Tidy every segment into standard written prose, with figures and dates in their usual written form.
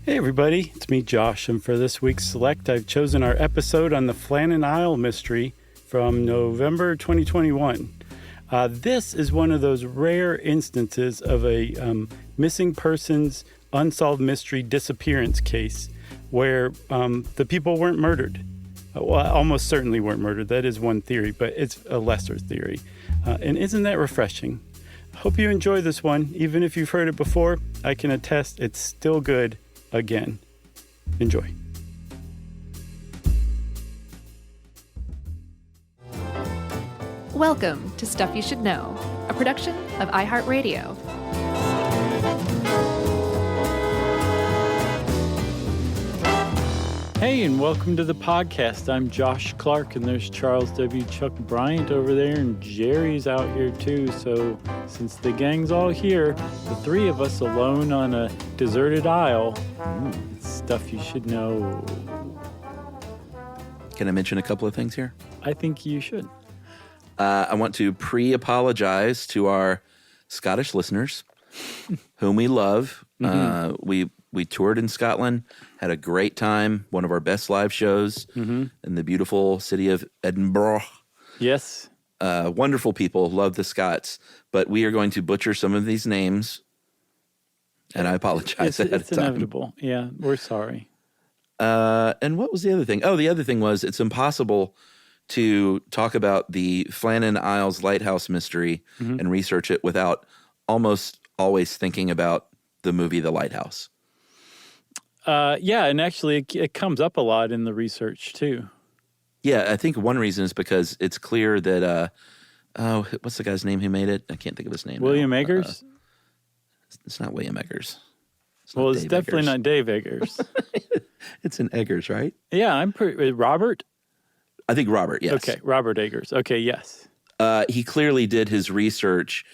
Hey everybody, it's me Josh, and for this week's Select, I've chosen our episode on the Flannen Isle mystery from November 2021. This is one of those rare instances of a missing persons unsolved mystery disappearance case where the people weren't murdered. Well, almost certainly weren't murdered. That is one theory, but it's a lesser theory. And isn't that refreshing? Hope you enjoy this one. Even if you've heard it before, I can attest it's still good again. Enjoy. Welcome to Stuff You Should Know, a production of iHeartRadio. Hey, and welcome to the podcast. I'm Josh Clark, and there's Charles W. Chuck Bryant over there, and Jerry's out here too. So since the gang's all here, the three of us alone on a deserted isle, it's stuff you should know. Can I mention a couple of things here? I think you should. I want to pre-apologize to our Scottish listeners, whom we love. We toured in Scotland, had a great time, one of our best live shows in the beautiful city of Edinburgh. Yes. Wonderful people, love the Scots, but we are going to butcher some of these names, and I apologize ahead of time. It's inevitable. Yeah, we're sorry. And what was the other thing? Oh, the other thing was it's impossible to talk about the Flannen Isles lighthouse mystery and research it without almost always thinking about the movie The Lighthouse. Yeah, and actually it comes up a lot in the research too. Yeah, I think one reason is because it's clear that, what's the guy's name who made it? I can't think of his name. William Eggers? It's not William Eggers. It's definitely not Dave Eggers. It's an Eggers, right? Yeah, I'm pretty... Robert? I think Robert, yes. Okay, Robert Eggers. Okay, yes. He clearly did his research.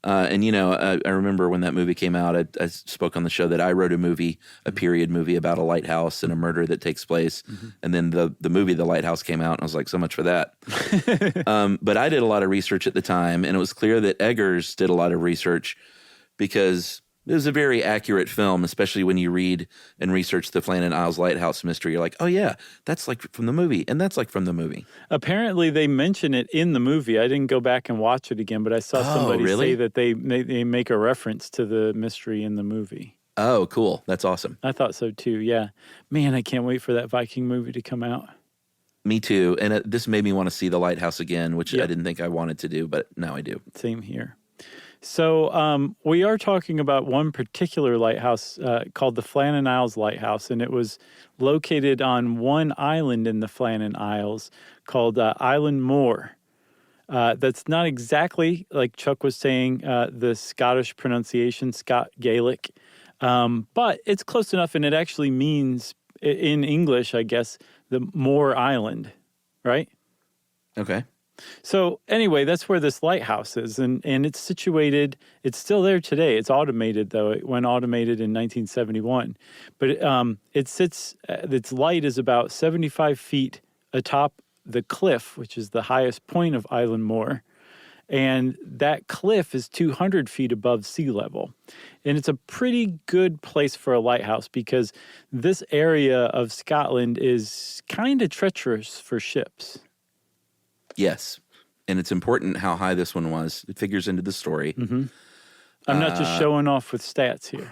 And, you know, I remember when that movie came out, I spoke on the show that I wrote a period movie about a lighthouse and a murder that takes place. And then the movie The Lighthouse came out, and I was like, so much for that. But I did a lot of research at the time, and it was clear that Eggers did a lot of research because it was a very accurate film, especially when you read and research the Flannen Isles Lighthouse mystery. You're like, oh, yeah, that's like from the movie, and that's like from the movie. Apparently, they mention it in the movie. I didn't go back and watch it again, but I saw somebody say that they make a reference to the mystery in the movie. Oh, cool. That's awesome. I thought so, too, yeah. Man, I can't wait for that Viking movie to come out. Me too. And this made me want to see The Lighthouse again, which I didn't think I wanted to do, but now I do. Same here. So we are talking about one particular lighthouse called the Flannen Isles Lighthouse, and it was located on one island in the Flannen Isles called Island Moor. That's not exactly, like Chuck was saying, the Scottish pronunciation, Scott Gaelic, but it's close enough, and it actually means, in English, I guess, the Moor Island, right? Okay. So anyway, that's where this lighthouse is, and it's situated, it's still there today. It's automated, though. It went automated in 1971. But it sits, its light is about 75 feet atop the cliff, which is the highest point of Island Moor. And that cliff is 200 feet above sea level. And it's a pretty good place for a lighthouse because this area of Scotland is kind of treacherous for ships. Yes, and it's important how high this one was. It figures into the story. I'm not just showing off with stats here.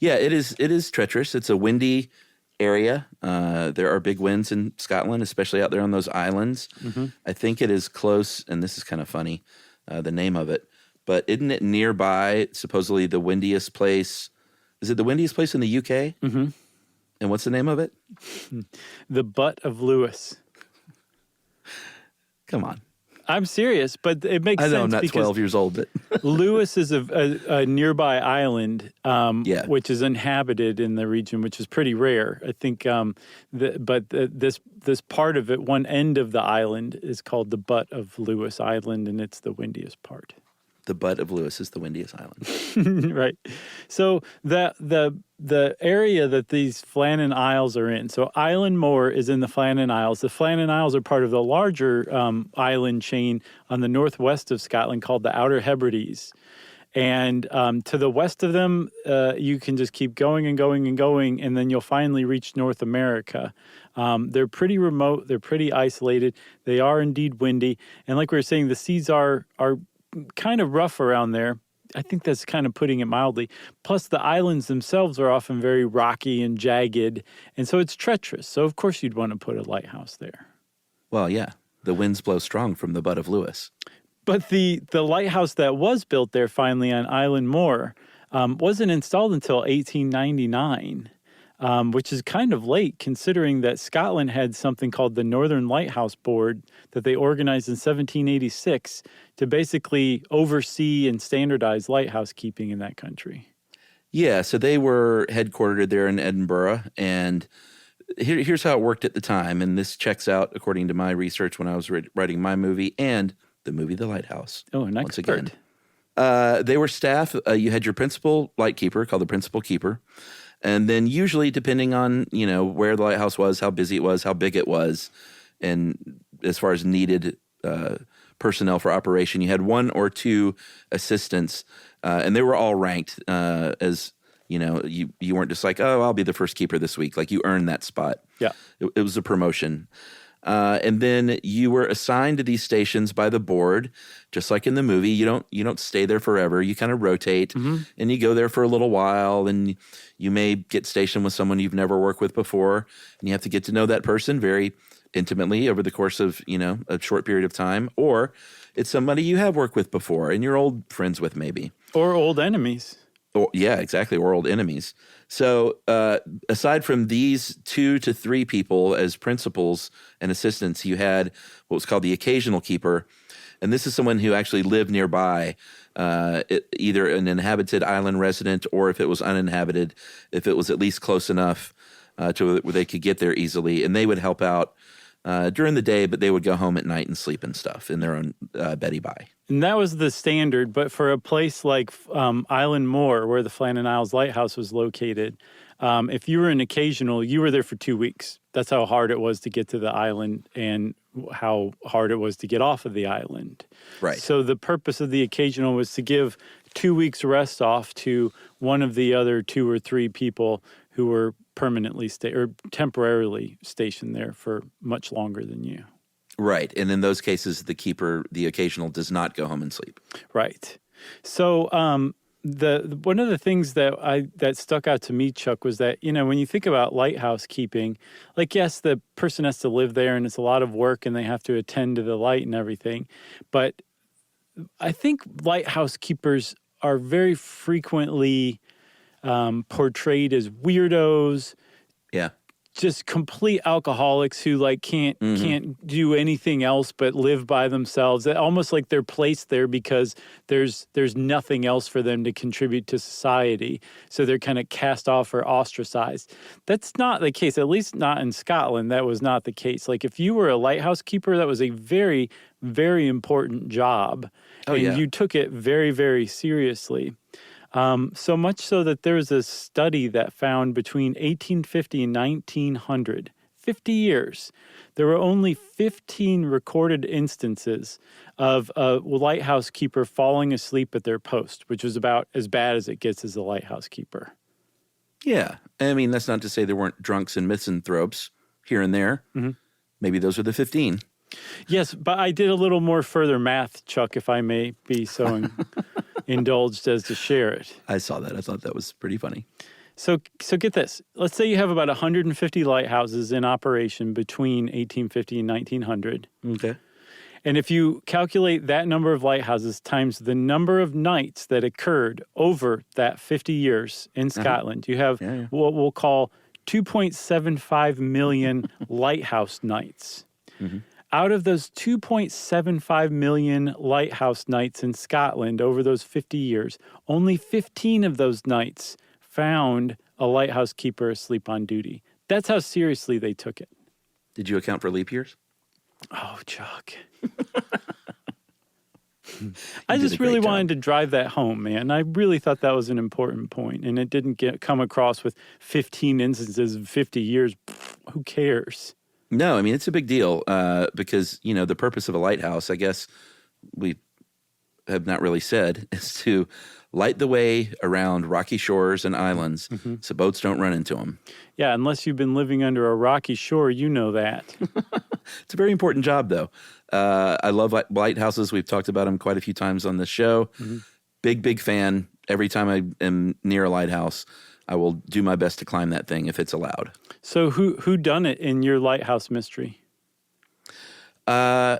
Yeah, it is treacherous. It's a windy area. There are big winds in Scotland, especially out there on those islands. I think it is close, and this is kind of funny, the name of it, but isn't it nearby, supposedly the windiest place? Is it the windiest place in the UK? And what's the name of it? The Butt of Lewis. Come on. I'm serious, but it makes sense. I know I'm not 12 years old, but Lewis is a nearby island, which is inhabited in the region, which is pretty rare. I think, this part of it, one end of the island, is called the Butt of Lewis Island, and it's the windiest part. The Butt of Lewis is the windiest island. Right. So the area that these Flannen Isles are in, so Island Moor is in the Flannen Isles. The Flannen Isles are part of the larger island chain on the northwest of Scotland called the Outer Hebrides. And to the west of them, you can just keep going and going and going, and then you'll finally reach North America. They're pretty remote. They're pretty isolated. They are indeed windy. And like we were saying, the seas are kind of rough around there. I think that's kind of putting it mildly. Plus, the islands themselves are often very rocky and jagged, and so it's treacherous. So, of course, you'd want to put a lighthouse there. Well, yeah. The winds blow strong from the butt of Lewis. But the lighthouse that was built there finally on Island Moor wasn't installed until 1899, which is kind of late considering that Scotland had something called the Northern Lighthouse Board that they organized in 1786 to basically oversee and standardize lighthouse keeping in that country. Yeah, so they were headquartered there in Edinburgh, and here's how it worked at the time, and this checks out according to my research when I was writing my movie and the movie The Lighthouse. Oh, an once expert. Again. They were staff. You had your principal lightkeeper called the principal keeper, and then usually depending on where the lighthouse was, how busy it was, how big it was, and as far as needed personnel for operation, you had one or two assistants, and they were all ranked as you weren't just like, oh, I'll be the first keeper this week. Like you earned that spot. Yeah, it was a promotion. And then you were assigned to these stations by the board, just like in the movie. You don't stay there forever. You kind of rotate, and you go there for a little while, and you may get stationed with someone you've never worked with before, and you have to get to know that person very intimately over the course of a short period of time, or it's somebody you have worked with before and you're old friends with maybe, or old enemies. Yeah, exactly, or old enemies. So aside from these 2 to 3 people as principals and assistants, you had what was called the occasional keeper. And this is someone who actually lived nearby, either an inhabited island resident or if it was uninhabited, if it was at least close enough to where they could get there easily. And they would help out during the day, but they would go home at night and sleep and stuff in their own Betty Bye. And that was the standard, but for a place like Island Moor, where the Flannen Isles Lighthouse was located, if you were an occasional, you were there for 2 weeks. That's how hard it was to get to the island and how hard it was to get off of the island. Right. So the purpose of the occasional was to give 2 weeks rest off to one of the other 2 or 3 people who were permanently or temporarily stationed there for much longer than you. Right. And in those cases, the occasional does not go home and sleep. Right. So the one of the things that stuck out to me, Chuck, was that, when you think about lighthouse keeping, like, yes, the person has to live there and it's a lot of work and they have to attend to the light and everything. But I think lighthouse keepers are very frequently portrayed as weirdos. Yeah. Just complete alcoholics who can't do anything else but live by themselves. Almost like they're placed there because there's nothing else for them to contribute to society. So they're kind of cast off or ostracized. That's not the case, at least not in Scotland. That was not the case. Like if you were a lighthouse keeper, that was a very, very important job. And you took it very, very seriously. So much so that there was a study that found between 1850 and 1900, 50 years, there were only 15 recorded instances of a lighthouse keeper falling asleep at their post, which was about as bad as it gets as a lighthouse keeper. Yeah. I mean, that's not to say there weren't drunks and misanthropes here and there. Mm-hmm. Maybe those are the 15. Yes, but I did a little more further math, Chuck, if I may be so indulged as to share it. I saw that. I thought that was pretty funny. So get this. Let's say you have about 150 lighthouses in operation between 1850 and 1900. Okay. And if you calculate that number of lighthouses times the number of nights that occurred over that 50 years in Scotland, you have what we'll call 2.75 million lighthouse nights. Mm-hmm. Out of those 2.75 million lighthouse nights in Scotland over those 50 years, only 15 of those nights found a lighthouse keeper asleep on duty. That's how seriously they took it. Did you account for leap years? Oh, Chuck. I just really wanted to drive that home, man. I really thought that was an important point, and it didn't come across with 15 instances of 50 years. Who cares? No, I mean, it's a big deal because, the purpose of a lighthouse, I guess we have not really said, is to light the way around rocky shores and islands so boats don't run into them. Yeah, unless you've been living under a rocky shore, you know that. It's a very important job, though. I love lighthouses. We've talked about them quite a few times on the show. Big fan. Every time I am near a lighthouse, I will do my best to climb that thing if it's allowed. So who done it in your lighthouse mystery? Who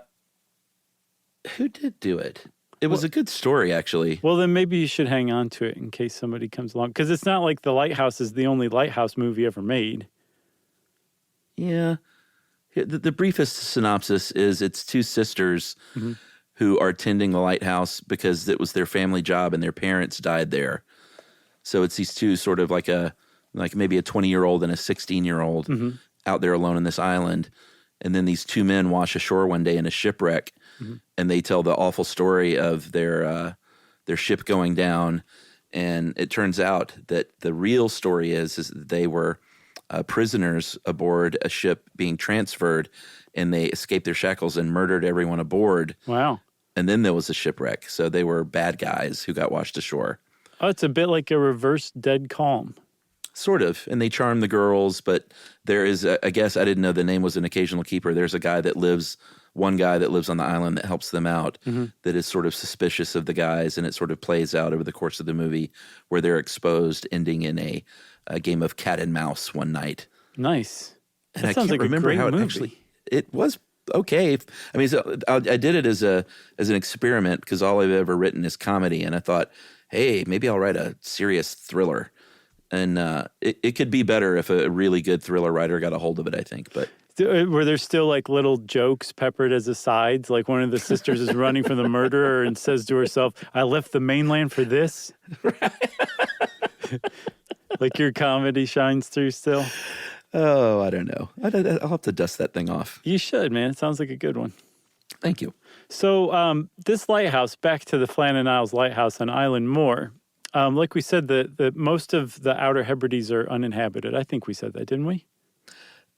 did do it? It was a good story, actually. Well, then maybe you should hang on to it in case somebody comes along. Because it's not like The Lighthouse is the only lighthouse movie ever made. Yeah. The briefest synopsis is it's two sisters who are tending the lighthouse because it was their family job and their parents died there. So it's these two sort of like maybe a 20-year-old and a 16-year-old out there alone on this island. And then these two men wash ashore one day in a shipwreck, and they tell the awful story of their ship going down. And it turns out that the real story is that they were prisoners aboard a ship being transferred, and they escaped their shackles and murdered everyone aboard. Wow. And then there was a shipwreck. So they were bad guys who got washed ashore. Oh, it's a bit like a reverse Dead Calm. Sort of. And they charm the girls, but there is, I guess I didn't know the name was an occasional keeper. There's one guy that lives on the island that helps them out that is sort of suspicious of the guys, and it sort of plays out over the course of the movie where they're exposed, ending in a game of cat and mouse one night. Nice. And that I sounds can't like remember a great how it movie. actually, it was okay. I mean, so I did it as an experiment because all I've ever written is comedy, and I thought, hey, maybe I'll write a serious thriller. And it could be better if a really good thriller writer got a hold of it, I think. But were there still like little jokes peppered as asides? Like one of the sisters is running from the murderer and says to herself, I left the mainland for this? Like your comedy shines through still? Oh, I don't know. I'll have to dust that thing off. You should, man. It sounds like a good one. Thank you. So this lighthouse, back to the Flannen Isles Lighthouse on Island Moor, like we said, the most of the Outer Hebrides are uninhabited. I think we said that, didn't we?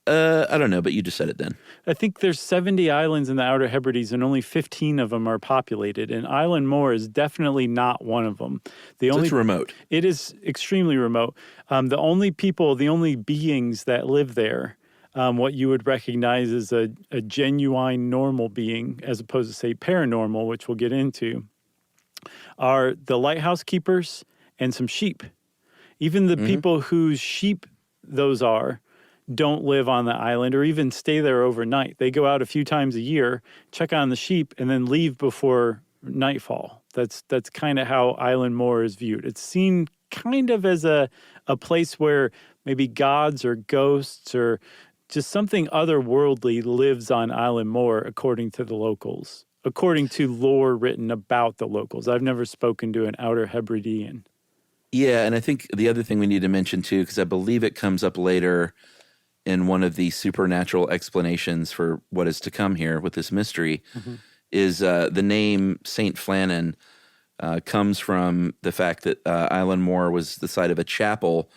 I don't know, but you just said it then. I think there's 70 islands in the Outer Hebrides, and only 15 of them are populated. And Island Moor is definitely not one of them. It's remote. It is extremely remote. The only beings that live there, what you would recognize as a genuine normal being, as opposed to, say, paranormal, which we'll get into, are the lighthouse keepers and some sheep. Even the people whose sheep those are don't live on the island or even stay there overnight. They go out a few times a year, check on the sheep, and then leave before nightfall. That's kind of how Island Moor is viewed. It's seen kind of as a place where maybe gods or ghosts or just something otherworldly lives on Island Moor, according to the locals, according to lore written about the locals. I've never spoken to an Outer Hebridean. Yeah, and I think the other thing we need to mention, too, because I believe it comes up later in one of the supernatural explanations for what is to come here with this mystery, is the name St. Flannen comes from the fact that Island Moor was the site of a chapel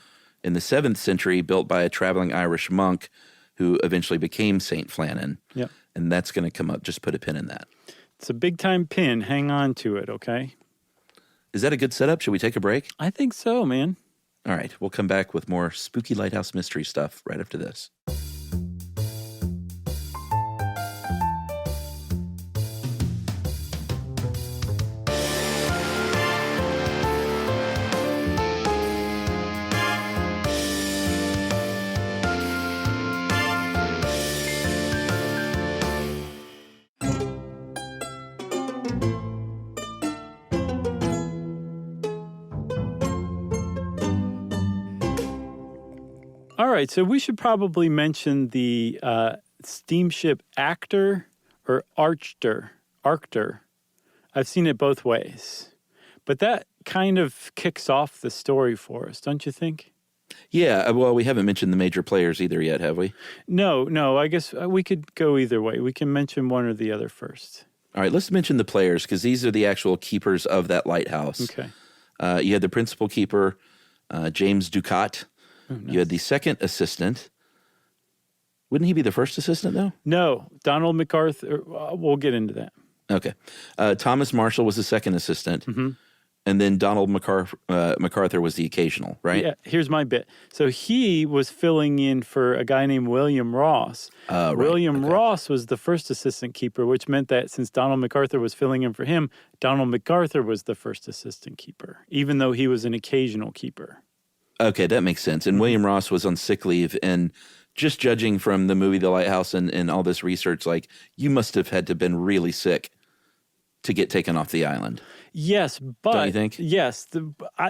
in the 7th century built by a traveling Irish monk who eventually became St. Flannen. Yep. And that's going to come up. Just put a pin in that. It's a big-time pin. Hang on to it, okay? Is that a good setup? Should we take a break? I think so, man. All right. We'll come back with more spooky lighthouse mystery stuff right after this. All right, so we should probably mention the steamship Actor or Archter. I've seen it both ways. But that kind of kicks off the story for us, don't you think? Yeah, well, we haven't mentioned the major players either yet, have we? No, I guess we could go either way. We can mention one or the other first. All right, let's mention the players because these are the actual keepers of that lighthouse. Okay. You had the principal keeper, James Ducat. Oh, nice. You had the second assistant. Wouldn't he be the first assistant, though? No, Donald MacArthur. We'll get into that. Okay. Thomas Marshall was the second assistant. And then Donald MacArthur was the occasional, right? Yeah, here's my bit. So he was filling in for a guy named William Ross. Right. William Ross was the first assistant keeper, which meant that since Donald MacArthur was filling in for him, Donald MacArthur was the first assistant keeper, even though he was an occasional keeper. Okay, that makes sense. And William Ross was on sick leave, and just judging from the movie The Lighthouse and all this research, like, you must have had to have been really sick to get taken off the island. Yes, but don't you think? Yes,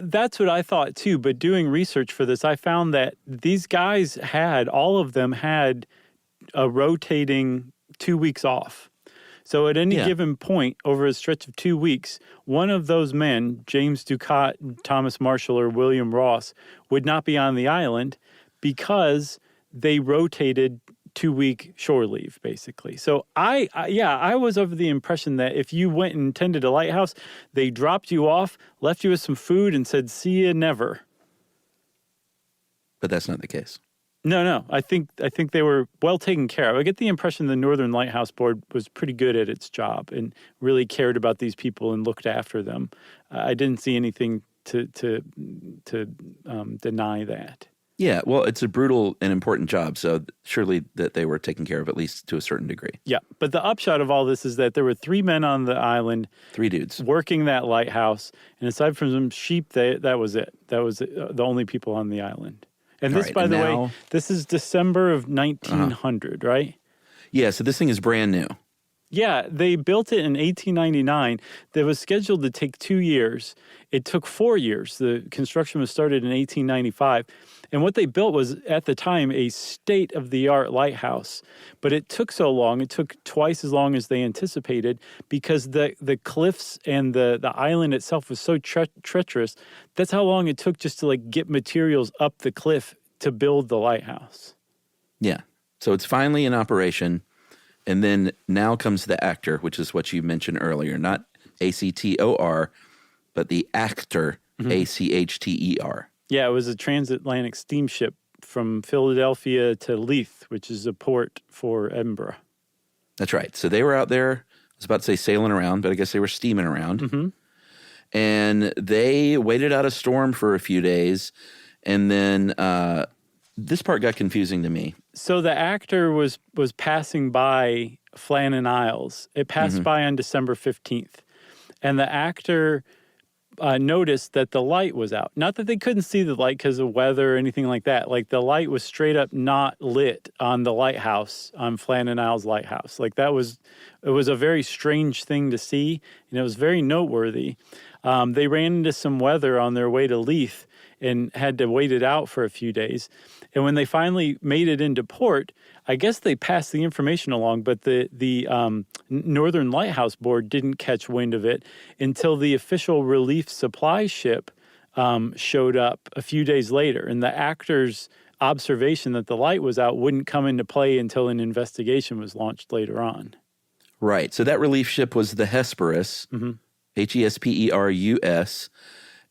that's what I thought too. But doing research for this, I found that these guys all of them had a rotating 2 weeks off. So at any given point over a stretch of 2 weeks, one of those men, James Ducat, Thomas Marshall, or William Ross, would not be on the island because they rotated 2-week shore leave, basically. So I was of the impression that if you went and tended a lighthouse, they dropped you off, left you with some food, and said, "See you never." But that's not the case. No. I think they were well taken care of. I get the impression the Northern Lighthouse Board was pretty good at its job and really cared about these people and looked after them. I didn't see anything to deny that. Yeah, well, it's a brutal and important job, so surely that they were taken care of, at least to a certain degree. Yeah, but the upshot of all this is that there were 3 men on the island. 3 dudes. Working that lighthouse, and aside from some sheep, that was it. That was the only people on the island. And this, by the way, this is December of 1900, right? Yeah, so this thing is brand new. Yeah, they built it in 1899. That was scheduled to take 2 years. It took 4 years. The construction was started in 1895. And what they built was, at the time, a state-of-the-art lighthouse. But it took so long, it took twice as long as they anticipated, because the cliffs and the island itself was so treacherous. That's how long it took just to get materials up the cliff to build the lighthouse. Yeah. So it's finally in operation. And then now comes the actor, which is what you mentioned earlier, not ACTOR, but the actor, ACHTER. Yeah, it was a transatlantic steamship from Philadelphia to Leith, which is a port for Edinburgh. That's right. So they were out there, I was about to say sailing around, but I guess they were steaming around. Mm-hmm. And they waited out a storm for a few days. And then this part got confusing to me. So the actor was passing by Flannen Isles. It passed by on December 15th. And the actor noticed that the light was out. Not that they couldn't see the light because of weather or anything like that. The light was straight up not lit on the lighthouse, on Flannen Isles Lighthouse. It was a very strange thing to see, and it was very noteworthy. They ran into some weather on their way to Leith and had to wait it out for a few days. And when they finally made it into port, I guess they passed the information along, but the Northern Lighthouse Board didn't catch wind of it until the official relief supply ship showed up a few days later. And the actor's observation that the light was out wouldn't come into play until an investigation was launched later on. Right. So that relief ship was the Hesperus, Hesperus,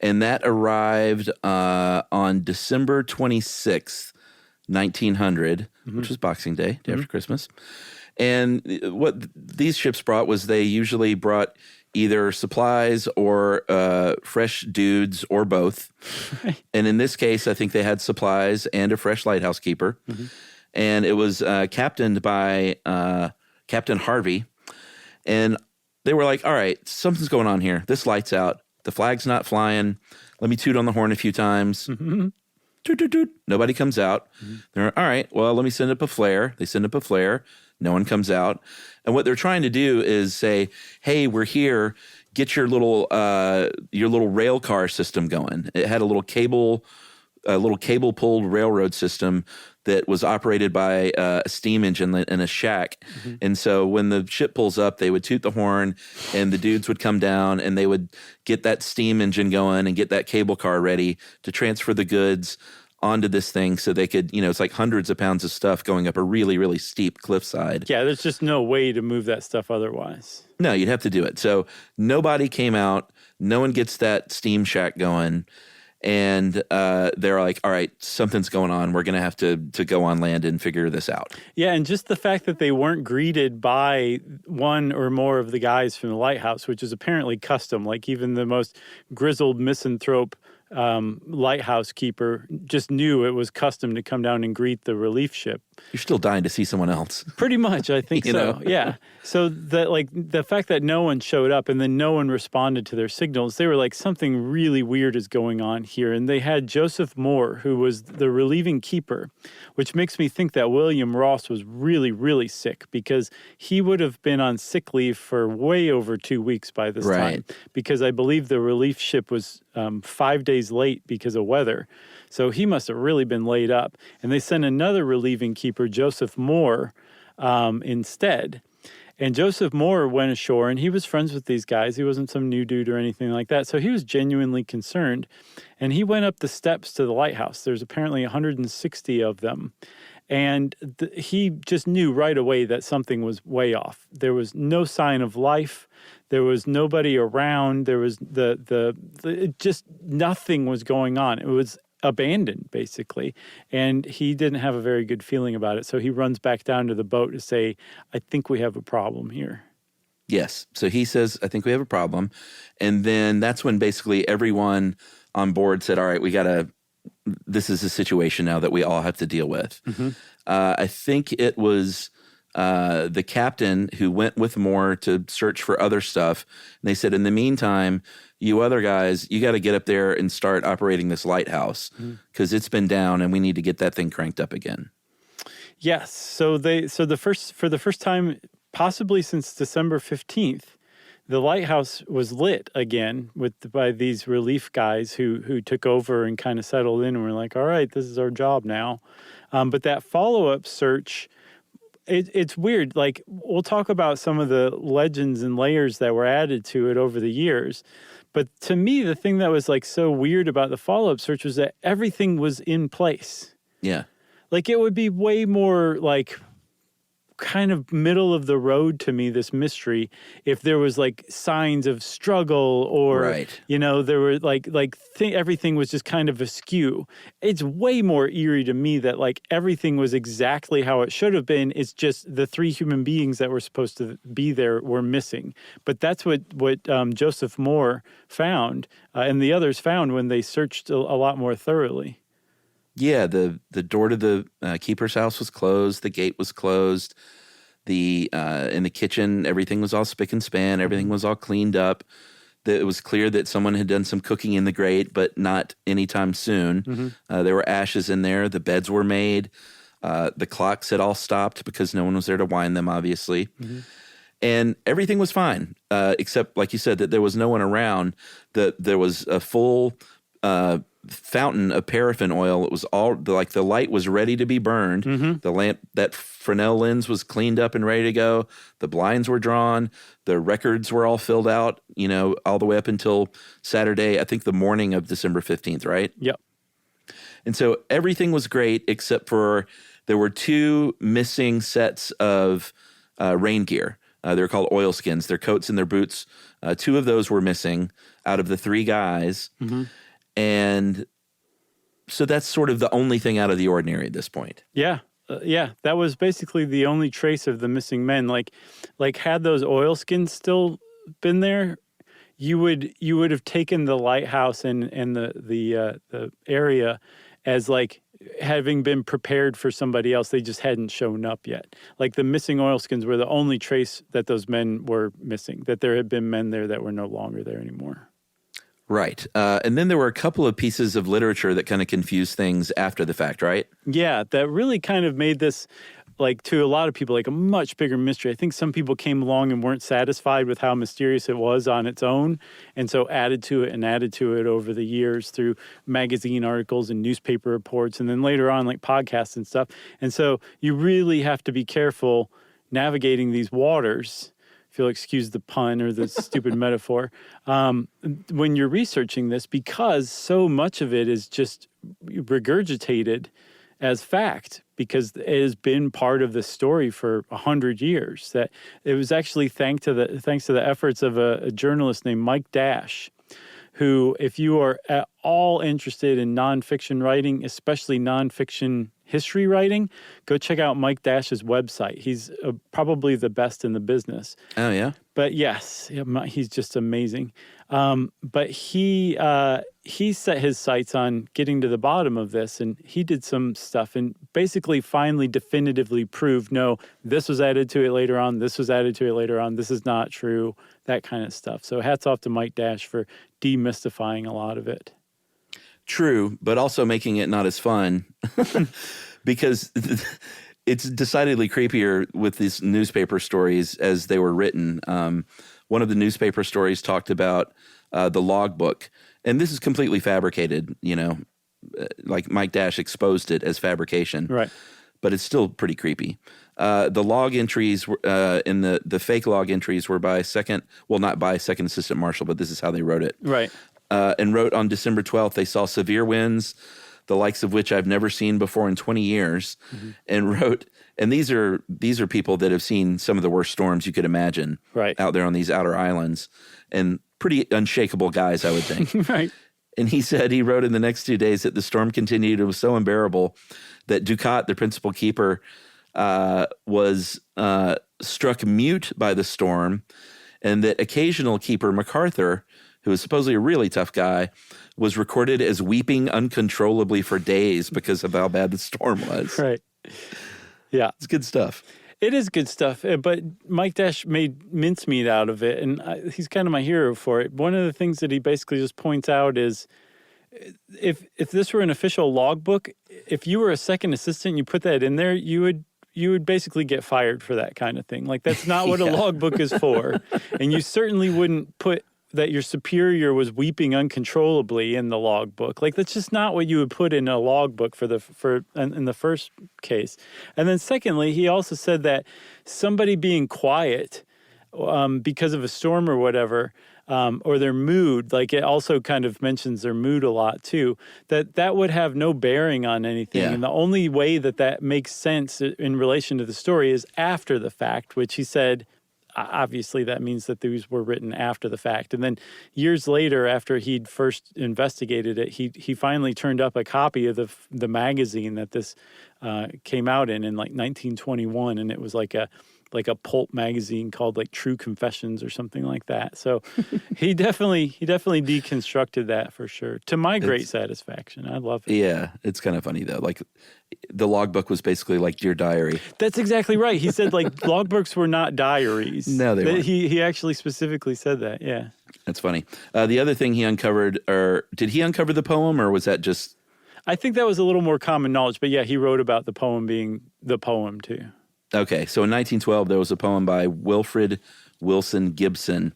and that arrived on December 26th, 1900, which was Boxing Day, day after Christmas. And what these ships brought was they usually brought either supplies or fresh dudes or both. Right. And in this case, I think they had supplies and a fresh lighthouse keeper. And it was captained by Captain Harvey. And they were like, all right, something's going on here. This light's out. The flag's not flying. Let me toot on the horn a few times. Toot, toot, toot. Nobody comes out. They're all right, well, let me send up a flare. They send up a flare. No one comes out. And what they're trying to do is say, hey, we're here. Get your little rail car system going. It had a little cable pulled railroad system that was operated by a steam engine in a shack. And so when the ship pulls up, they would toot the horn and the dudes would come down and they would get that steam engine going and get that cable car ready to transfer the goods onto this thing so they could, it's like hundreds of pounds of stuff going up a really, really steep cliffside. Yeah, there's just no way to move that stuff otherwise. No, you'd have to do it. So nobody came out. No one gets that steam shack going. And they're like, all right, something's going on. We're going to have to go on land and figure this out. Yeah, and just the fact that they weren't greeted by one or more of the guys from the lighthouse, which is apparently custom. Like even the most grizzled misanthrope lighthouse keeper just knew it was custom to come down and greet the relief ship. You're still dying to see someone else. Pretty much, I think You so. know? Yeah. So the fact that no one showed up and then no one responded to their signals, they were like, something really weird is going on here. And they had Joseph Moore, who was the relieving keeper, which makes me think that William Ross was really, really sick, because he would have been on sick leave for way over 2 weeks by this time, because I believe the relief ship was 5 days late because of weather. So he must have really been laid up. And they sent another relieving keeper, Joseph Moore, instead. And Joseph Moore went ashore, and he was friends with these guys. He wasn't some new dude or anything like that. So he was genuinely concerned. And he went up the steps to the lighthouse. There's apparently 160 of them. And he just knew right away that something was way off. There was no sign of life. There was nobody around. There was just nothing was going on. It was abandoned, basically. And he didn't have a very good feeling about it. So he runs back down to the boat to say, I think we have a problem here. Yes. So he says, I think we have a problem. And then that's when basically everyone on board said, all right, this is a situation now that we all have to deal with. Mm-hmm. I think it was the captain who went with Moore to search for other stuff. And they said, in the meantime, you other guys, you got to get up there and start operating this lighthouse, because it's been down and we need to get that thing cranked up again. Yes. So for the first time, possibly since December 15th, the lighthouse was lit again by these relief guys who took over and kind of settled in and were like, all right, this is our job now. But that follow-up search, it's weird. Like, we'll talk about some of the legends and layers that were added to it over the years. But to me, the thing that was like so weird about the follow-up search was that everything was in place. Yeah. Like, it would be way more like kind of middle of the road to me, this mystery, if there was like signs of struggle or, there were everything was just kind of askew. It's way more eerie to me that like everything was exactly how it should have been. It's just the three human beings that were supposed to be there were missing. But that's what Joseph Moore found and the others found when they searched a lot more thoroughly. Yeah, the door to the keeper's house was closed. The gate was closed. In the kitchen, everything was all spick and span. Everything was all cleaned up. It was clear that someone had done some cooking in the grate, but not anytime soon. Mm-hmm. There were ashes in there. The beds were made. The clocks had all stopped because no one was there to wind them, obviously. Mm-hmm. And everything was fine, except, like you said, that there was no one around. There was a full fountain of paraffin oil. It was all the light was ready to be burned. Mm-hmm. The lamp, that Fresnel lens was cleaned up and ready to go. The blinds were drawn. The records were all filled out, all the way up until Saturday, I think the morning of December 15th, right? Yep. And so everything was great except for there were two missing sets of rain gear. They're called oilskins. Their coats and their boots. Two of those were missing out of the three guys. Mm-hmm. And so that's sort of the only thing out of the ordinary at this point. Yeah. That was basically the only trace of the missing men. Like had those oilskins still been there, you would have taken the lighthouse and the area as like having been prepared for somebody else. They just hadn't shown up yet. Like the missing oilskins were the only trace that those men were missing, that there had been men there that were no longer there anymore. Right. And then there were a couple of pieces of literature that kind of confused things after the fact, right? Yeah, that really kind of made this, like, to a lot of people, like a much bigger mystery. I think some people came along and weren't satisfied with how mysterious it was on its own, and so added to it over the years through magazine articles and newspaper reports, and then later on, like podcasts and stuff. And so you really have to be careful navigating these waters, if you'll excuse the pun or the stupid metaphor, when you're researching this, because so much of it is just regurgitated as fact, because it has been part of the story for 100 years. That it was actually thanks to the efforts of a journalist named Mike Dash, who, if you are at all interested in nonfiction writing, especially nonfiction history writing, go check out Mike Dash's website. He's probably the best in the business. Oh, yeah? But yes, he's just amazing. But he set his sights on getting to the bottom of this, and he did some stuff and basically finally definitively proved, no, this was added to it later on, this was added to it later on, this is not true, that kind of stuff. So hats off to Mike Dash for demystifying a lot of it. True, but also making it not as fun because it's decidedly creepier with these newspaper stories as they were written. One of the newspaper stories talked about the logbook, and this is completely fabricated, like Mike Dash exposed it as fabrication. Right. But it's still pretty creepy. The log entries in the fake log entries were not by second assistant marshal, but this is how they wrote it. Right. And wrote on December 12th, they saw severe winds, the likes of which I've never seen before in 20 years, and wrote, and these are people that have seen some of the worst storms you could imagine out there on these outer islands, and pretty unshakable guys, I would think. Right. And he wrote in the next 2 days that the storm continued. It was so unbearable that Ducat, the principal keeper, was struck mute by the storm, and that occasional keeper MacArthur, who was supposedly a really tough guy, was recorded as weeping uncontrollably for days because of how bad the storm was. Right. Yeah. It's good stuff. It is good stuff, but Mike Dash made mincemeat out of it, and he's kind of my hero for it. One of the things that he basically just points out is if this were an official logbook, if you were a second assistant and you put that in there, you would basically get fired for that kind of thing. Like, that's not what a logbook is for. And you certainly wouldn't put that your superior was weeping uncontrollably in the logbook. Like, that's just not what you would put in a logbook in the first case. And then secondly, he also said that somebody being quiet because of a storm or whatever, or their mood, like it also kind of mentions their mood a lot too, that would have no bearing on anything. Yeah. And the only way that makes sense in relation to the story is after the fact, which he said, obviously that means that these were written after the fact. And then years later, after he'd first investigated it, he finally turned up a copy of the magazine that this came out in like 1921, and it was like a pulp magazine called like True Confessions or something like that. So he definitely deconstructed that for sure, to my great satisfaction. I love it. Yeah, it's kind of funny though. Like, the logbook was basically like Dear Diary. That's exactly right. He said like logbooks were not diaries. No, they weren't. He actually specifically said that. Yeah, that's funny. The other thing he uncovered, or did he uncover the poem, or was that just? I think that was a little more common knowledge, but yeah, he wrote about the poem being the poem too. Okay, so in 1912, there was a poem by Wilfred Wilson Gibson,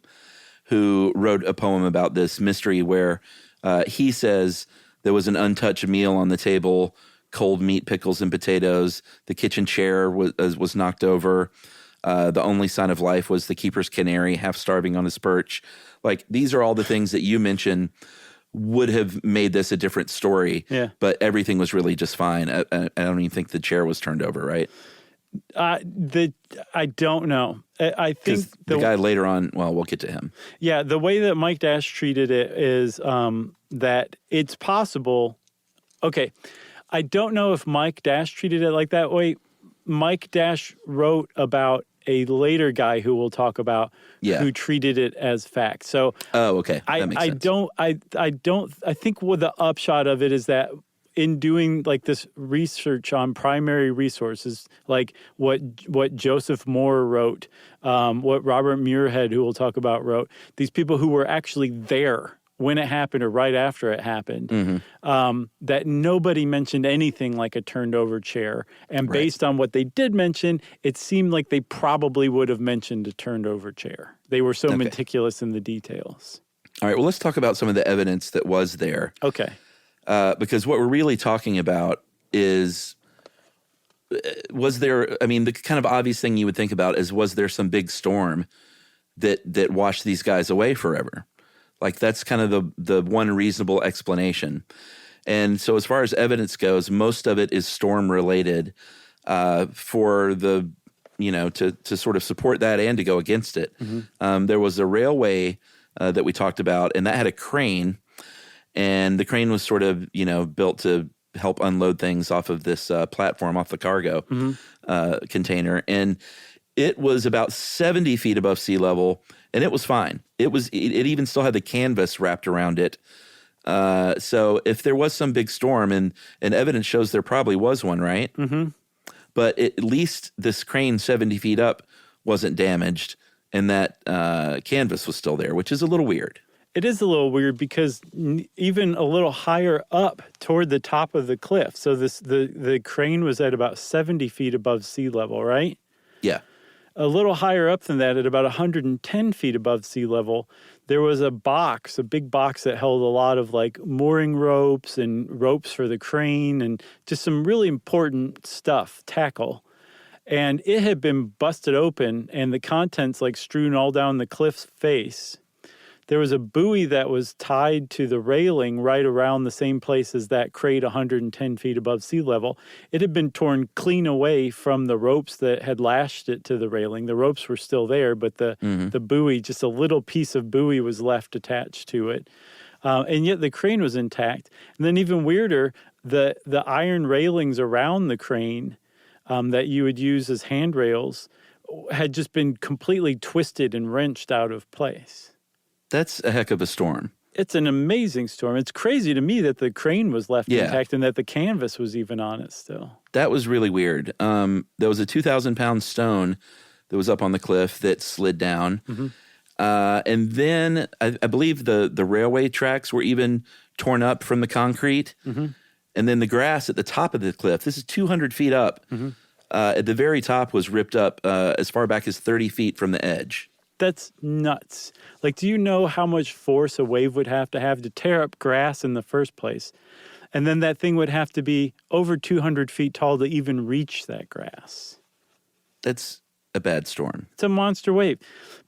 who wrote a poem about this mystery where he says there was an untouched meal on the table, cold meat, pickles, and potatoes. The kitchen chair was knocked over. The only sign of life was the keeper's canary, half starving on his perch. Like, these are all the things that you mentioned would have made this a different story. Yeah. But everything was really just fine. I don't even think the chair was turned over, right? I don't know. I think the guy later on, well, we'll get to him. Yeah, the way that Mike Dash treated it is that it's possible. Okay, I don't know if Mike Dash treated it like that way. Mike Dash wrote about a later guy who we'll talk about who treated it as fact. So, okay, that makes sense. I think what the upshot of it is that in doing like this research on primary resources, like what Joseph Moore wrote, what Robert Muirhead, who we'll talk about, wrote, these people who were actually there when it happened or right after it happened, that nobody mentioned anything like a turned over chair. And based on what they did mention, it seemed like they probably would have mentioned a turned over chair. They were so meticulous in the details. All right, well, let's talk about some of the evidence that was there. Okay. Because what we're really talking about is, was there, I mean, the kind of obvious thing you would think about is, was there some big storm that washed these guys away forever? Like, that's kind of the one reasonable explanation. And so as far as evidence goes, most of it is storm related for the, to sort of support that and to go against it. There was a railway that we talked about, and that had a crane, and the crane was sort of, built to help unload things off of this platform, off the cargo container. And it was about 70 feet above sea level, and it was fine. It even still had the canvas wrapped around it. So if there was some big storm, and evidence shows there probably was one, right? Mm-hmm. But at least this crane 70 feet up wasn't damaged, and that canvas was still there, which is a little weird. It is a little weird because even a little higher up toward the top of the cliff, so the crane was at about 70 feet above sea level, right? Yeah. A little higher up than that, at about 110 feet above sea level, there was a big box that held a lot of like mooring ropes and ropes for the crane and just some really important stuff, tackle. And it had been busted open and the contents like strewn all down the cliff's face. There was a buoy that was tied to the railing right around the same place as that crate 110 feet above sea level. It had been torn clean away from the ropes that had lashed it to the railing. The ropes were still there, but the buoy, just a little piece of buoy was left attached to it. And yet the crane was intact. And then even weirder, the iron railings around the crane that you would use as handrails had just been completely twisted and wrenched out of place. That's a heck of a storm. It's an amazing storm. It's crazy to me that the crane was left intact and that the canvas was even on it still. That was really weird. There was a 2,000-pound stone that was up on the cliff that slid down. Mm-hmm. And then I believe the railway tracks were even torn up from the concrete. Mm-hmm. And then the grass at the top of the cliff, this is 200 feet up, at the very top was ripped up as far back as 30 feet from the edge. That's nuts. Like, do you know how much force a wave would have to tear up grass in the first place? And then that thing would have to be over 200 feet tall to even reach that grass. That's a bad storm. It's a monster wave.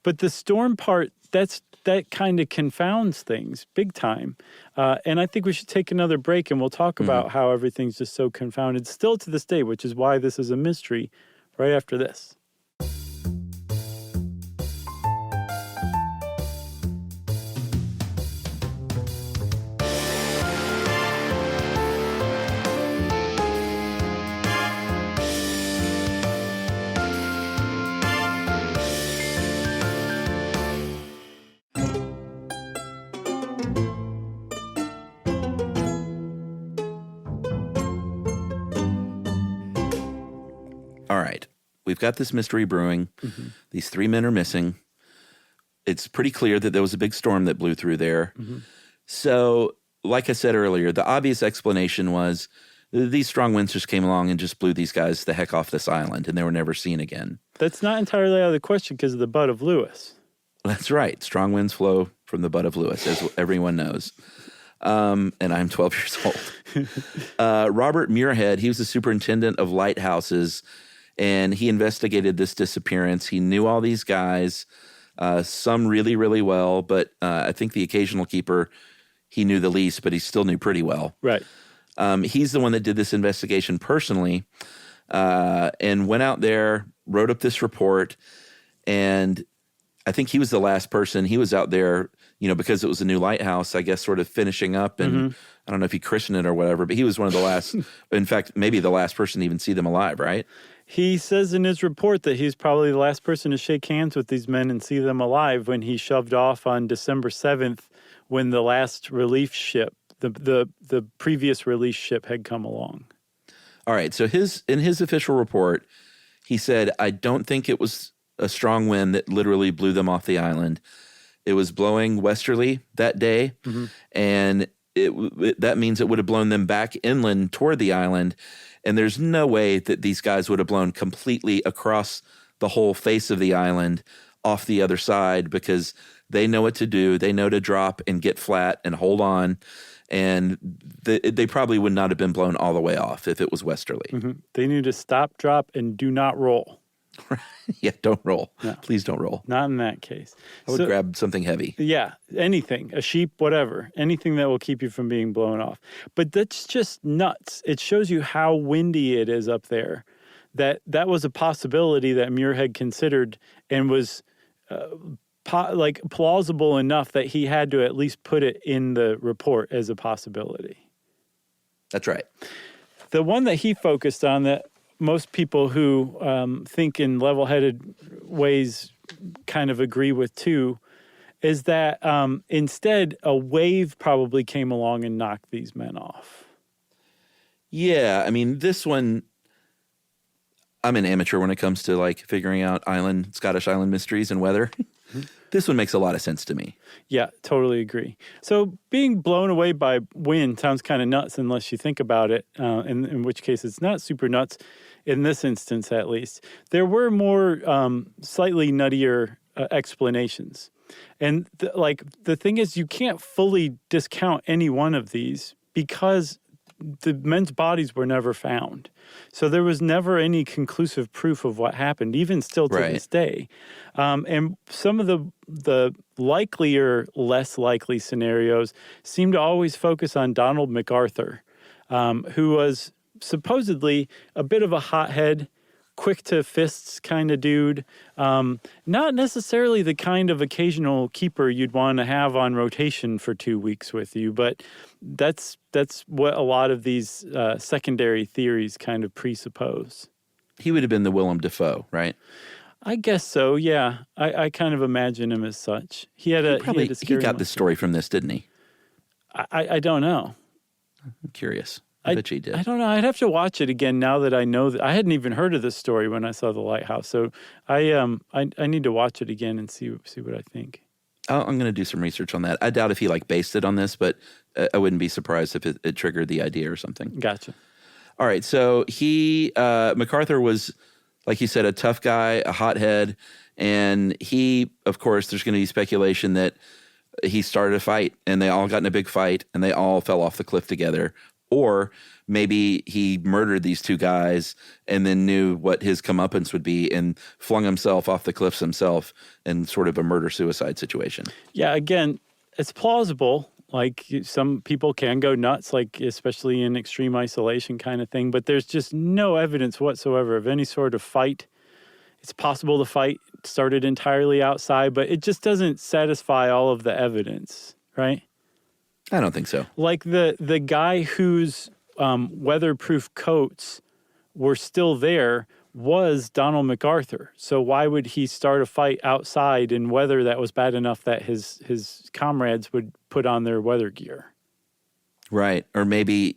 But the storm part, that kind of confounds things big time. And I think we should take another break and we'll talk about how everything's just so confounded still to this day, which is why this is a mystery, right after this. All right, we've got this mystery brewing. Mm-hmm. These 3 men are missing. It's pretty clear that there was a big storm that blew through there. Mm-hmm. So, like I said earlier, the obvious explanation was these strong winds just came along and just blew these guys the heck off this island, and they were never seen again. That's not entirely out of the question because of the butt of Lewis. That's right. Strong winds flow from the butt of Lewis, as everyone knows. And I'm 12 years old. Robert Muirhead, he was the superintendent of lighthouses, and he investigated this disappearance. He knew all these guys, some really, really well, but I think the occasional keeper he knew the least, but he still knew pretty well. Right. He's the one that did this investigation personally and went out there, wrote up this report, and I think he was the last person. He was out there, because it was a new lighthouse, I guess, sort of finishing up, and I don't know if he christened it or whatever, but he was one of the last, in fact, maybe the last person to even see them alive, right? He says in his report that he's probably the last person to shake hands with these men and see them alive when he shoved off on December 7th when the last relief ship, the previous relief ship had come along. All right, so in his official report, he said, I don't think it was a strong wind that literally blew them off the island. It was blowing westerly that day, and that means it would have blown them back inland toward the island. And there's no way that these guys would have blown completely across the whole face of the island off the other side because they know what to do. They know to drop and get flat and hold on. And they probably would not have been blown all the way off if it was westerly. Mm-hmm. They need to stop, drop, and do not roll. Yeah, don't roll. No. Please don't roll. Not in that case. I would grab something heavy. Yeah, anything, a sheep, whatever, anything that will keep you from being blown off. But that's just nuts. It shows you how windy it is up there. That was a possibility that Muirhead considered and was plausible enough that he had to at least put it in the report as a possibility. That's right. The one that he focused on that most people who think in level-headed ways kind of agree with too is that instead a wave probably came along and knocked these men off. Yeah, I mean, this one, I'm an amateur when it comes to like figuring out Scottish island mysteries and weather. This one makes a lot of sense to me. Yeah, totally agree. So being blown away by wind sounds kind of nuts unless you think about it, in which case it's not super nuts in this instance, at least. There were more slightly nuttier explanations. And the thing is, you can't fully discount any one of these because the men's bodies were never found. So there was never any conclusive proof of what happened, even still to this day. And some of the likelier, less likely scenarios seem to always focus on Donald MacArthur, who was supposedly a bit of a hothead, quick to fists kind of dude. Not necessarily the kind of occasional keeper you'd want to have on rotation for 2 weeks with you, but that's what a lot of these secondary theories kind of presuppose. He would have been the Willem Dafoe, right? I guess so, yeah. I kind of imagine him as such. He got this story from this, didn't he? I don't know. I'm curious. I bet you did. I don't know. I'd have to watch it again now that I know that I hadn't even heard of this story when I saw The Lighthouse. So I need to watch it again and see what I think. I'm going to do some research on that. I doubt if he based it on this, but I wouldn't be surprised if it triggered the idea or something. Gotcha. All right. So MacArthur was, like you said, a tough guy, a hothead. And he, of course, there's going to be speculation that he started a fight and they all got in a big fight and they all fell off the cliff together. Or maybe he murdered these two guys and then knew what his comeuppance would be and flung himself off the cliffs himself in sort of a murder-suicide situation. Yeah, again, it's plausible. Like, some people can go nuts, like especially in extreme isolation kind of thing, but there's just no evidence whatsoever of any sort of fight. It's possible the fight started entirely outside, but it just doesn't satisfy all of the evidence, right? I don't think so. Like the guy whose weatherproof coats were still there was Donald MacArthur. So why would he start a fight outside in weather that was bad enough that his comrades would put on their weather gear? Right. Or maybe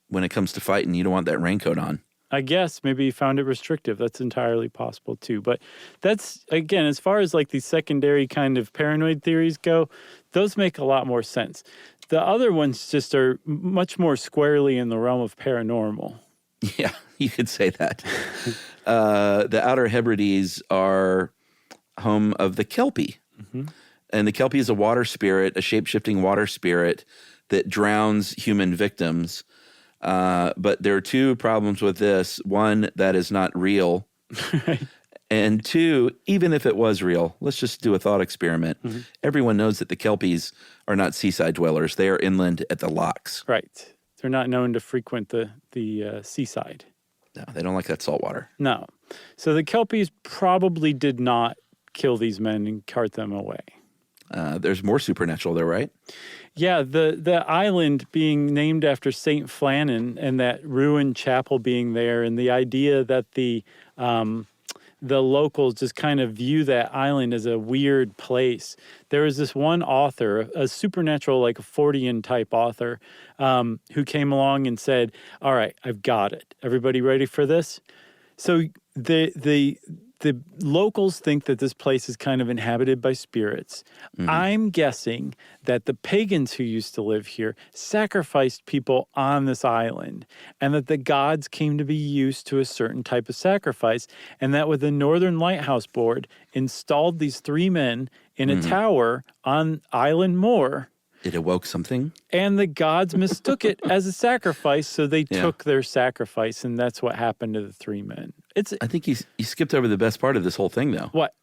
when it comes to fighting, you don't want that raincoat on. I guess maybe he found it restrictive. That's entirely possible too. But that's, again, as far as like these secondary kind of paranoid theories go, those make a lot more sense. The other ones just are much more squarely in the realm of paranormal. Yeah, you could say that. The Outer Hebrides are home of the Kelpie. Mm-hmm. And the Kelpie is a water spirit, a shape-shifting water spirit that drowns human victims. But there are two problems with this. One, that is not real. Right. And two, even if it was real, let's just do a thought experiment. Mm-hmm. Everyone knows that the Kelpies are not seaside dwellers. They are inland at the locks. Right. They're not known to frequent the seaside. No, they don't like that salt water. No. So the Kelpies probably did not kill these men and cart them away. There's more supernatural there, right? Yeah, the island being named after St. Flannen and that ruined chapel being there, and the idea that the locals just kind of view that island as a weird place. There was this one author, a supernatural, like a Fortean type author, who came along and said, all right, I've got it. Everybody ready for this? So the locals think that this place is kind of inhabited by spirits. Mm-hmm. I'm guessing that the pagans who used to live here sacrificed people on this island, and that the gods came to be used to a certain type of sacrifice, and that with the Northern Lighthouse Board installed these three men in a tower on Island Moor. It awoke something? And the gods mistook it as a sacrifice, so they took their sacrifice, and that's what happened to the three men. I think you skipped over the best part of this whole thing, though. What?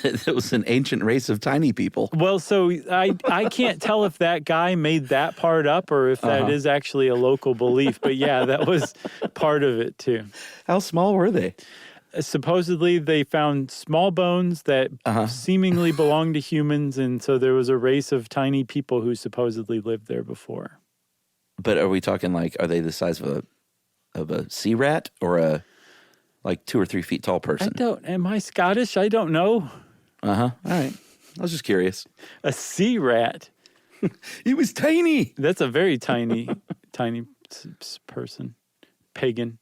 It was an ancient race of tiny people. Well, so I can't tell if that guy made that part up or if that is actually a local belief. But yeah, that was part of it, too. How small were they? supposedly they found small bones that seemingly belonged to humans, and so there was a race of tiny people who supposedly lived there before. But are we talking like, are they the size of a sea rat or a like 2 or 3 feet tall person? Am I Scottish? I don't know. All right. I was just curious. A sea rat. He was tiny. That's a very tiny person, pagan.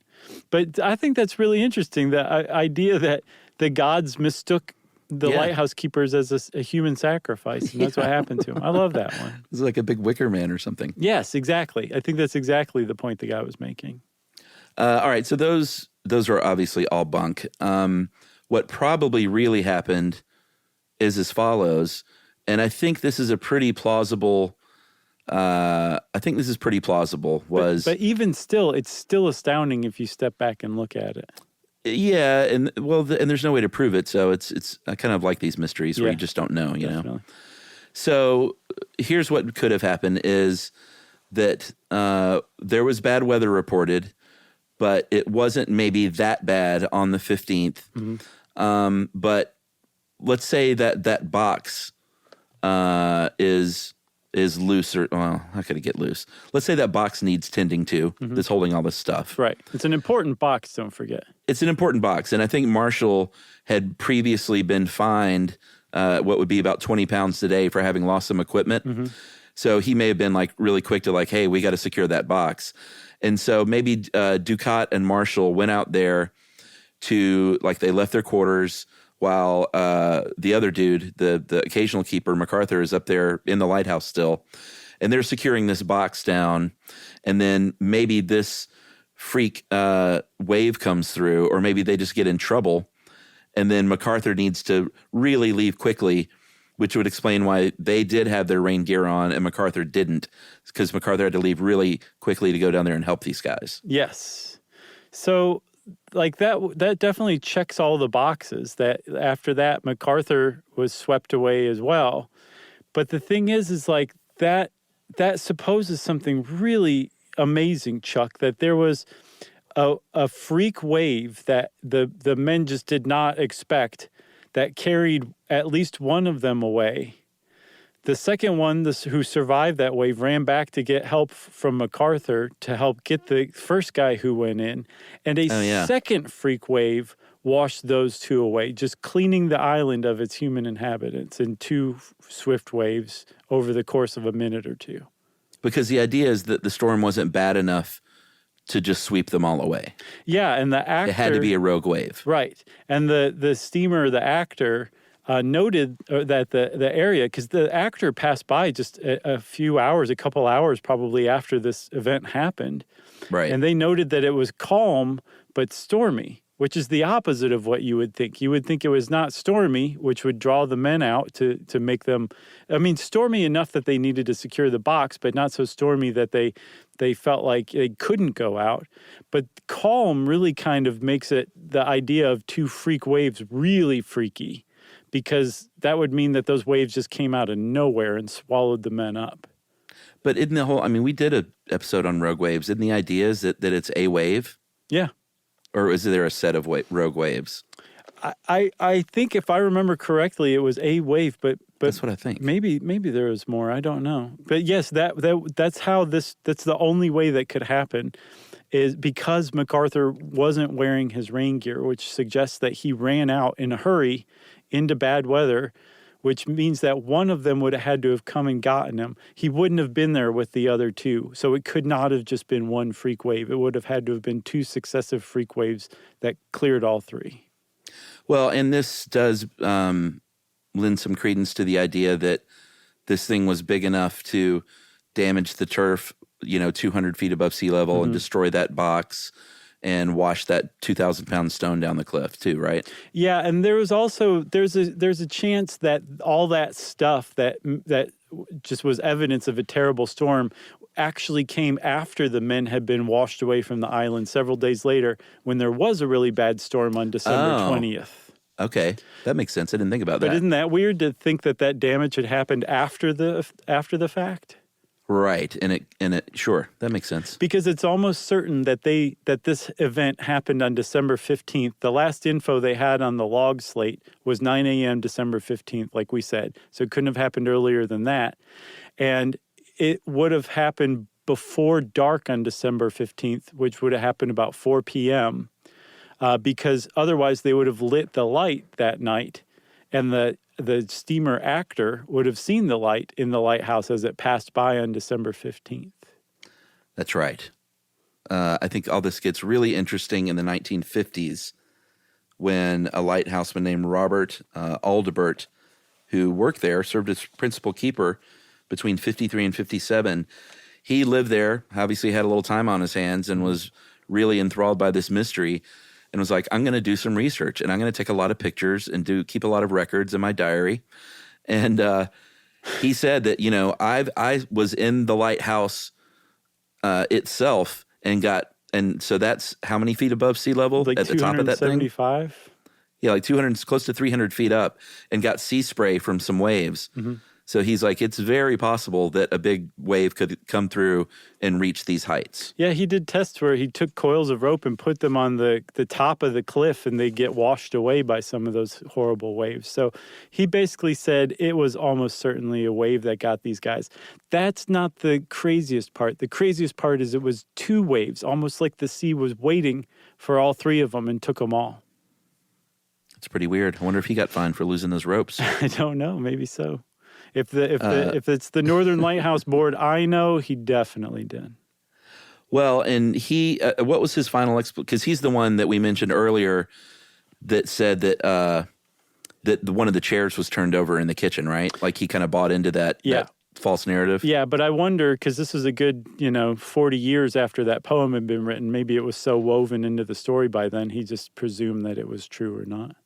But I think that's really interesting, the idea that the gods mistook the lighthouse keepers as a human sacrifice, and that's what happened to him. I love that one. It's like a big wicker man or something. Yes, exactly. I think that's exactly the point the guy was making. All right, so those are obviously all bunk. What probably really happened is as follows, and I think this is a pretty plausible. But even still, it's still astounding if you step back and look at it. Yeah, and and there's no way to prove it, so it's I kind of like these mysteries where you just don't know, you know. So here's what could have happened: is that there was bad weather reported, but it wasn't maybe that bad on the 15th. Mm-hmm. But let's say that box is loose, or well, how could it get loose? Let's say that box needs tending to. Mm-hmm. That's holding all this stuff. Right. It's an important box. Don't forget. It's an important box, and I think Marshall had previously been fined what would be about 20 pounds today for having lost some equipment. Mm-hmm. So he may have been like really quick to like, hey, we got to secure that box. And so maybe Ducat and Marshall went out there to, like, they left their quarters while the other dude, the occasional keeper, MacArthur, is up there in the lighthouse still. And they're securing this box down. And then maybe this freak wave comes through, or maybe they just get in trouble. And then MacArthur needs to really leave quickly, which would explain why they did have their rain gear on and MacArthur didn't, because MacArthur had to leave really quickly to go down there and help these guys. Yes. So, like, that definitely checks all the boxes. That after that, MacArthur was swept away as well. But the thing is like that supposes something really amazing, Chuck, that there was a freak wave that the men just did not expect that carried at least one of them away. The second one, who survived that wave, ran back to get help from MacArthur to help get the first guy who went in. And a second freak wave washed those two away, just cleaning the island of its human inhabitants in two swift waves over the course of a minute or two. Because the idea is that the storm wasn't bad enough to just sweep them all away. Yeah, and the actor... It had to be a rogue wave. Right. And the steamer, the actor... noted that the area, because the actor passed by just a couple hours probably after this event happened. Right. And they noted that it was calm but stormy, which is the opposite of what you would think. You would think it was not stormy, which would draw the men out to make them, stormy enough that they needed to secure the box, but not so stormy that they felt like they couldn't go out. But calm really kind of makes it, the idea of two freak waves, really freaky, because that would mean that those waves just came out of nowhere and swallowed the men up. But isn't the whole, we did an episode on rogue waves. Isn't the idea is that it's a wave? Yeah. Or is there a set of rogue waves? I think if I remember correctly, it was a wave, but that's what I think. Maybe there was more. I don't know. But yes, that's how that's the only way that could happen, is because MacArthur wasn't wearing his rain gear, which suggests that he ran out in a hurry into bad weather, which means that one of them would have had to have come and gotten him. He wouldn't have been there with the other two. So it could not have just been one freak wave. It would have had to have been two successive freak waves that cleared all three. Well, and this does lend some credence to the idea that this thing was big enough to damage the turf, 200 feet above sea level, mm-hmm. and destroy that box and wash that 2,000-pound stone down the cliff too, right? Yeah, and there was also there's a chance that all that stuff that just was evidence of a terrible storm actually came after the men had been washed away from the island several days later, when there was a really bad storm on December 20th. Okay, that makes sense. I didn't think about that. But isn't that weird to think that damage had happened after the fact? Right. And it sure, that makes sense. Because it's almost certain that this event happened on December 15th. The last info they had on the log slate was 9 a.m. December 15th, like we said. So it couldn't have happened earlier than that. And it would have happened before dark on December 15th, which would have happened about 4 p.m. Because otherwise they would have lit the light that night, and the steamer actor would have seen the light in the lighthouse as it passed by on December 15th. That's right. I think all this gets really interesting in the 1950s when a lighthouseman named Robert Aldebert, who worked there, served as principal keeper between 53 and 57. He lived there, obviously had a little time on his hands, and was really enthralled by this mystery, and was like, I'm going to do some research, and I'm going to take a lot of pictures and keep a lot of records in my diary. And he said that, I was in the lighthouse itself and so that's how many feet above sea level like at the top of that thing? 275? Yeah, like 200, close to 300 feet up, and got sea spray from some waves. Mm-hmm. So he's like, it's very possible that a big wave could come through and reach these heights. Yeah, he did tests where he took coils of rope and put them on the top of the cliff, and they get washed away by some of those horrible waves. So he basically said it was almost certainly a wave that got these guys. That's not the craziest part. The craziest part is it was two waves, almost like the sea was waiting for all three of them and took them all. It's pretty weird. I wonder if he got fined for losing those ropes. I don't know. Maybe so. If it's the Northern Lighthouse Board, I know he definitely did. Well, and he, what was his final explanation? Because he's the one that we mentioned earlier that said that one of the chairs was turned over in the kitchen, right? Like he kind of bought into that false narrative. Yeah, but I wonder, because this is a good 40 years after that poem had been written. Maybe it was so woven into the story by then he just presumed that it was true or not.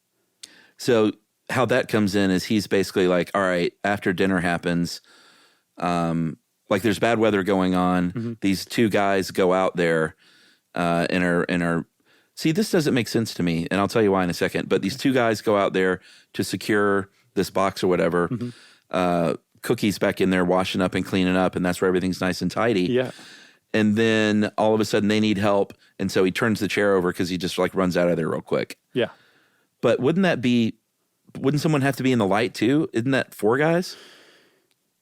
So how that comes in is he's basically like, all right, after dinner happens, like there's bad weather going on. Mm-hmm. These two guys go out there and are see, this doesn't make sense to me, and I'll tell you why in a second. But these two guys go out there to secure this box or whatever. Mm-hmm. Cookie's back in there washing up and cleaning up, and that's where everything's nice and tidy. Yeah. And then all of a sudden they need help, and so he turns the chair over because he just like runs out of there real quick. Yeah. But wouldn't someone have to be in the light too? Isn't that four guys?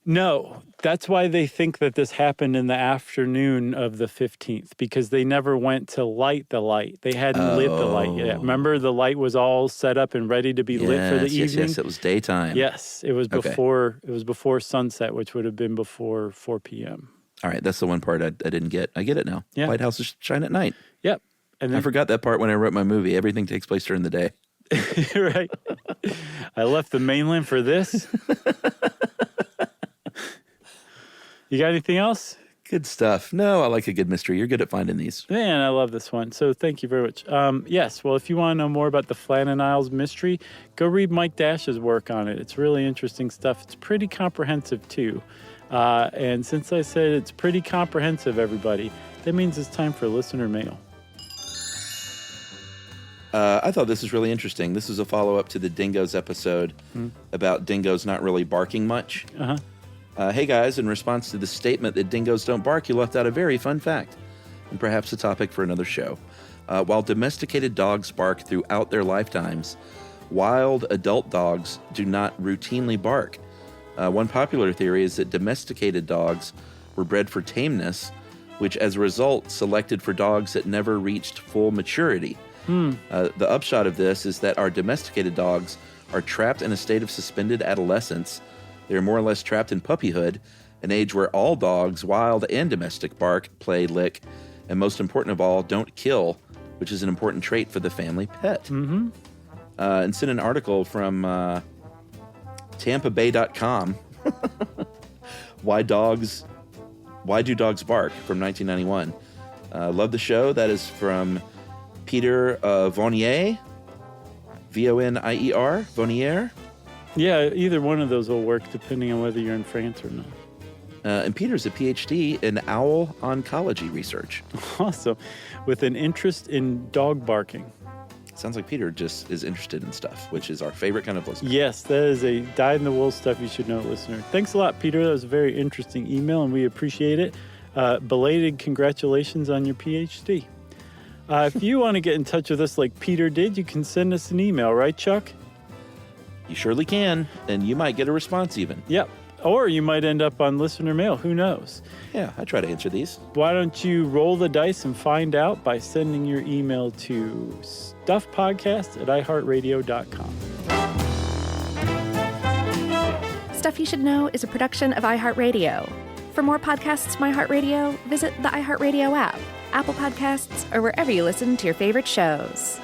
No, that's why they think that this happened in the afternoon of the 15th, because they never went to light the light. They hadn't lit the light yet. Remember, the light was all set up and ready to be lit for the evening? Yes, it was daytime. Yes, it was before sunset, which would have been before 4 p.m. All right, that's the one part I didn't get. I get it now. Yeah. Lighthouses shine at night. Yep. And then, I forgot that part when I wrote my movie. Everything takes place during the day. Right. I left the mainland for this. You got anything else? Good stuff. No, I like a good mystery. You're good at finding these. Man, I love this one. So thank you very much. Yes, well, if you want to know more about the Flannen Isles mystery, go read Mike Dash's work on it. It's really interesting stuff. It's pretty comprehensive, too. And since I said it's pretty comprehensive, everybody, that means it's time for listener mail. I thought this was really interesting. This is a follow-up to the dingoes episode about dingoes not really barking much. Uh-huh. Hey guys, in response to the statement that dingoes don't bark, you left out a very fun fact, and perhaps a topic for another show. While domesticated dogs bark throughout their lifetimes, wild adult dogs do not routinely bark. One popular theory is that domesticated dogs were bred for tameness, which as a result selected for dogs that never reached full maturity. The upshot of this is that our domesticated dogs are trapped in a state of suspended adolescence. They're more or less trapped in puppyhood, an age where all dogs, wild and domestic, bark, play, lick, and most important of all, don't kill, which is an important trait for the family pet. Mm-hmm. And sent an article from TampaBay.com, Why Do Dogs Bark, from 1991. Love the show. That is from Peter Vonnier, Vonier, Vonnier. Yeah, either one of those will work depending on whether you're in France or not. And Peter's a PhD in owl oncology research. Awesome. With an interest in dog barking. sounds like Peter just is interested in stuff, which is our favorite kind of listener. Yes, that is a dyed-in-the-wool stuff you should know listener. Thanks a lot, Peter. That was a very interesting email, and we appreciate it. Belated congratulations on your PhD. If you want to get in touch with us like Peter did, you can send us an email, right, Chuck? You surely can, and you might get a response even. Yep. Or you might end up on listener mail. Who knows? Yeah, I try to answer these. Why don't you roll the dice and find out by sending your email to stuffpodcast@iheartradio.com. Stuff You Should Know is a production of iHeartRadio. For more podcasts from iHeartRadio, visit the iHeartRadio app, Apple Podcasts, or wherever you listen to your favorite shows.